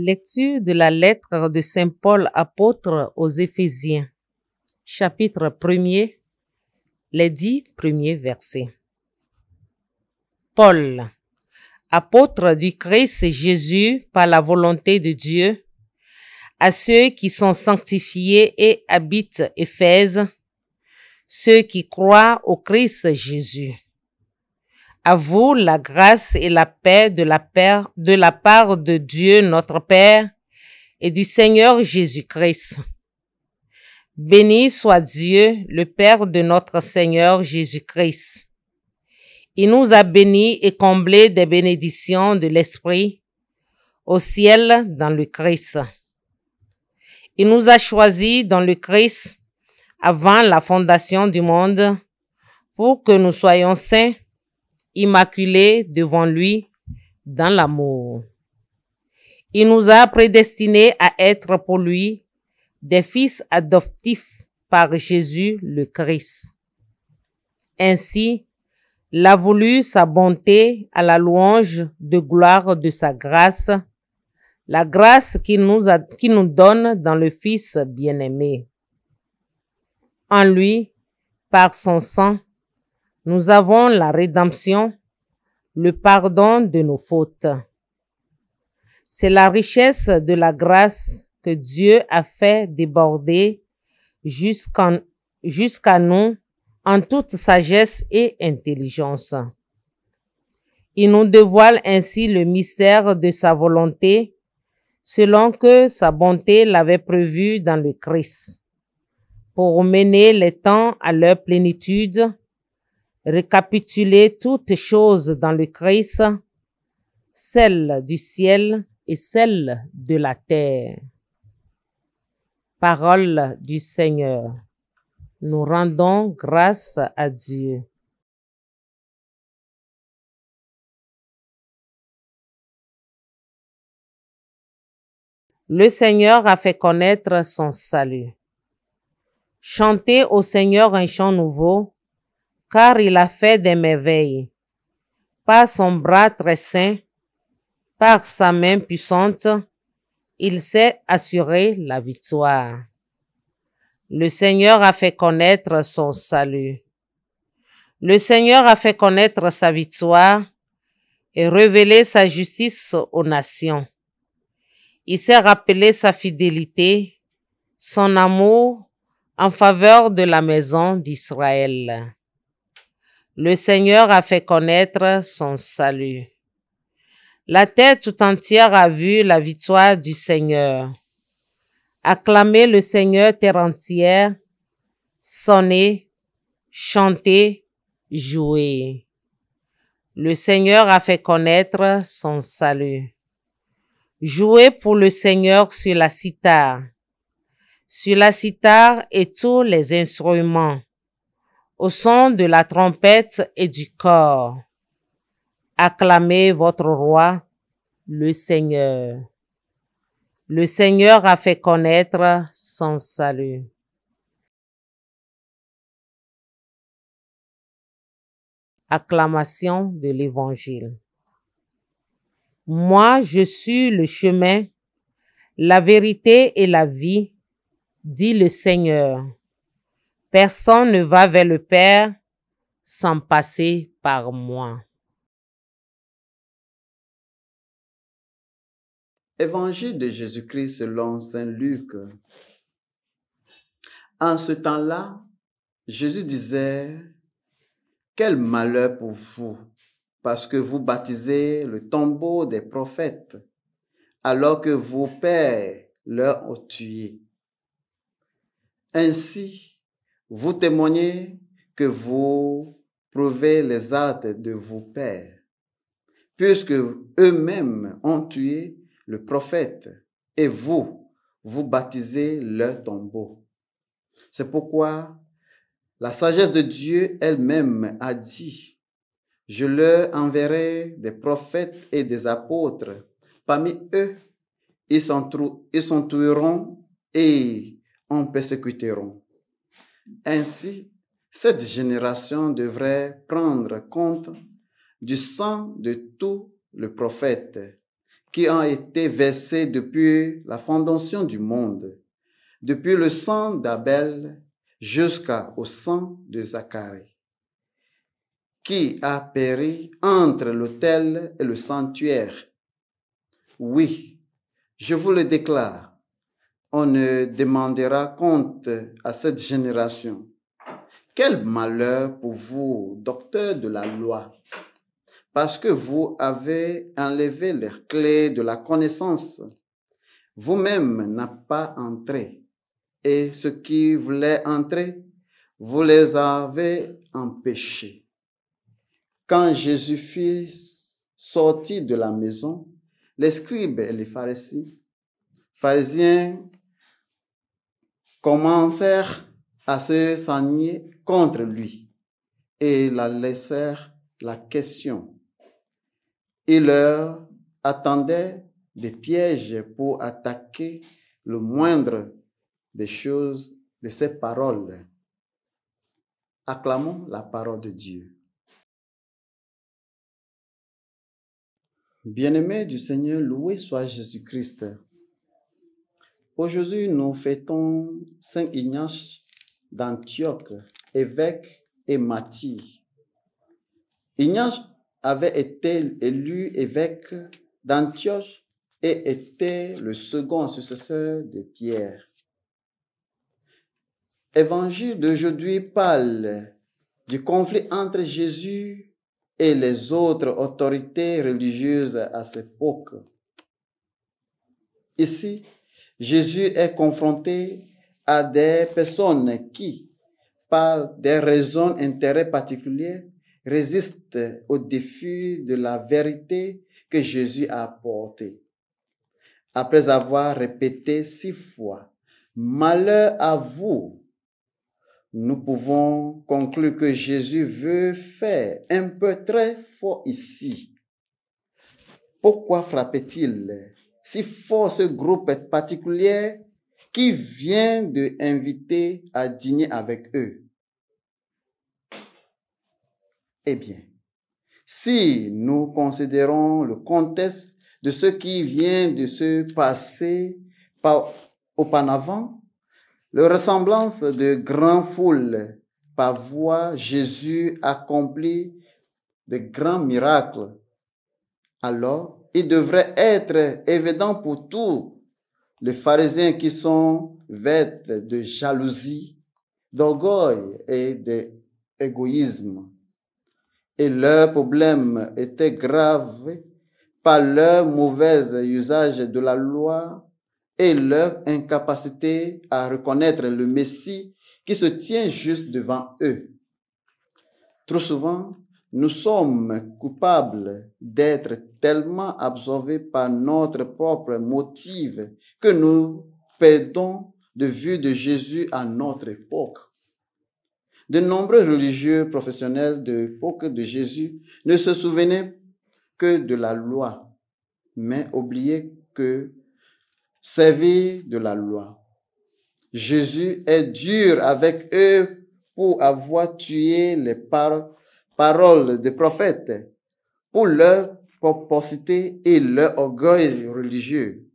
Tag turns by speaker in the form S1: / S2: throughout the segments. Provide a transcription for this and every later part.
S1: Lecture de la lettre de Saint Paul apôtre aux Éphésiens, chapitre 1er, les 10 premiers versets. Paul, apôtre du Christ Jésus par la volonté de Dieu, à ceux qui sont sanctifiés et habitent Éphèse, ceux qui croient au Christ Jésus. À vous la grâce et la paix de la part de Dieu notre Père et du Seigneur Jésus-Christ. Béni soit Dieu, le Père de notre Seigneur Jésus-Christ. Il nous a bénis et comblés des bénédictions de l'Esprit au ciel dans le Christ. Il nous a choisis dans le Christ avant la fondation du monde pour que nous soyons saints, immaculés devant lui dans l'amour. Il nous a prédestinés à être pour lui des fils adoptifs par Jésus le Christ. Ainsi, il a voulu sa bonté à la louange de gloire de sa grâce, la grâce qu'il nous donne dans le Fils bien-aimé. En lui, par son sang, nous avons la rédemption, le pardon de nos fautes. C'est la richesse de la grâce que Dieu a fait déborder jusqu'à nous en toute sagesse et intelligence. Il nous dévoile ainsi le mystère de sa volonté, selon que sa bonté l'avait prévu dans le Christ, pour mener les temps à leur plénitude, récapituler toutes choses dans le Christ, celles du ciel et celles de la terre. Parole du Seigneur. Nous rendons grâce à Dieu. Le Seigneur a fait connaître son salut. Chantez au Seigneur un chant nouveau, car il a fait des merveilles. Par son bras très saint, par sa main puissante, il s'est assuré la victoire. Le Seigneur a fait connaître son salut. Le Seigneur a fait connaître sa victoire et révélé sa justice aux nations. Il s'est rappelé sa fidélité, son amour en faveur de la maison d'Israël. Le Seigneur a fait connaître son salut. La terre tout entière a vu la victoire du Seigneur. Acclamez le Seigneur terre entière, sonnez, chantez, jouez. Le Seigneur a fait connaître son salut. Jouez pour le Seigneur sur la cithare et tous les instruments, au son de la trompette et du cor. Acclamez votre roi, le Seigneur. Le Seigneur a fait connaître son salut. Acclamation de l'Évangile. Moi, je suis le chemin, la vérité et la vie, dit le Seigneur. Personne ne va vers le Père sans passer par moi.
S2: Évangile de Jésus-Christ selon saint Luc. En ce temps-là, Jésus disait: quel malheur pour vous, parce que vous baptisez le tombeau des prophètes, alors que vos pères leur ont tué. Ainsi, vous témoignez que vous prouvez les actes de vos pères, puisque eux-mêmes ont tué le prophète, et vous baptisez leur tombeau. C'est pourquoi la sagesse de Dieu elle-même a dit: je leur enverrai des prophètes et des apôtres. Parmi eux, ils s'en tueront et en persécuteront. Ainsi, cette génération devrait prendre compte du sang de tous les prophètes qui ont été versés depuis la fondation du monde, depuis le sang d'Abel jusqu'au sang de Zacharie, qui a péri entre l'autel et le sanctuaire. Oui, je vous le déclare, on ne demandera compte à cette génération. Quel malheur pour vous, docteurs de la loi, parce que vous avez enlevé les clés de la connaissance. Vous-même n'êtes pas entrés, et ceux qui voulaient entrer, vous les avez empêchés. Quand Jésus fut sorti de la maison, les scribes et les pharisiens commencèrent à se saigner contre lui et la laissèrent la question. Il leur attendait des pièges pour attaquer le moindre des choses de ces paroles. Acclamons la parole de Dieu. Bien-aimés du Seigneur, loué soit Jésus-Christ. Aujourd'hui, nous fêtons Saint Ignace d'Antioche, évêque et martyr. Ignace avait été élu évêque d'Antioche et était le second successeur de Pierre. L'évangile d'aujourd'hui parle du conflit entre Jésus et les autres autorités religieuses à cette époque. Ici, Jésus est confronté à des personnes qui, par des raisons d'intérêt particuliers, résistent au défi de la vérité que Jésus a apportée. Après avoir répété 6 fois, « Malheur à vous », nous pouvons conclure que Jésus veut faire un peu très fort ici. Pourquoi frappe-t-il si fort ce groupe particulier qui vient d'inviter à dîner avec eux? Eh bien, si nous considérons le contexte de ce qui vient de se passer auparavant, la ressemblance de grandes foules par voie Jésus accomplit de grands miracles, alors il devrait être évident pour tous les pharisiens qui sont vêtus de jalousie, d'orgueil et d'égoïsme. Et leur problème était grave par leur mauvais usage de la loi et leur incapacité à reconnaître le Messie qui se tient juste devant eux. Trop souvent, nous sommes coupables d'être tellement absorbés par notre propre motif que nous perdons de vue de Jésus à notre époque. De nombreux religieux professionnels de l'époque de Jésus ne se souvenaient que de la loi, mais oubliaient que servir de la loi. Jésus est dur avec eux pour avoir tué les paroles des prophètes, pour leur pomposité et leur orgueil religieux.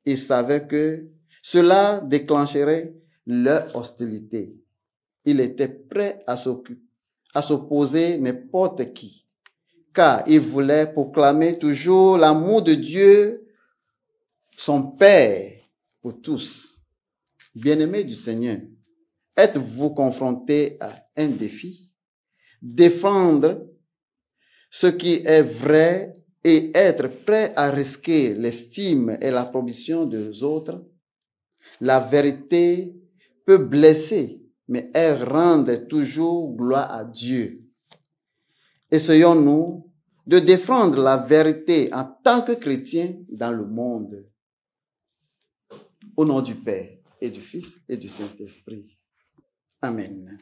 S2: Il savait que cela déclencherait leur hostilité. Il était prêt à s'opposer n'importe qui, car il voulait proclamer toujours l'amour de Dieu, son Père, pour tous. Bien-aimés du Seigneur, êtes-vous confrontés à un défi? Défendre ce qui est vrai et être prêt à risquer l'estime et l'approbation des autres? La vérité peut blesser, mais elle rend toujours gloire à Dieu. Essayons-nous de défendre la vérité en tant que chrétiens dans le monde. Au nom du Père et du Fils et du Saint-Esprit. Amen.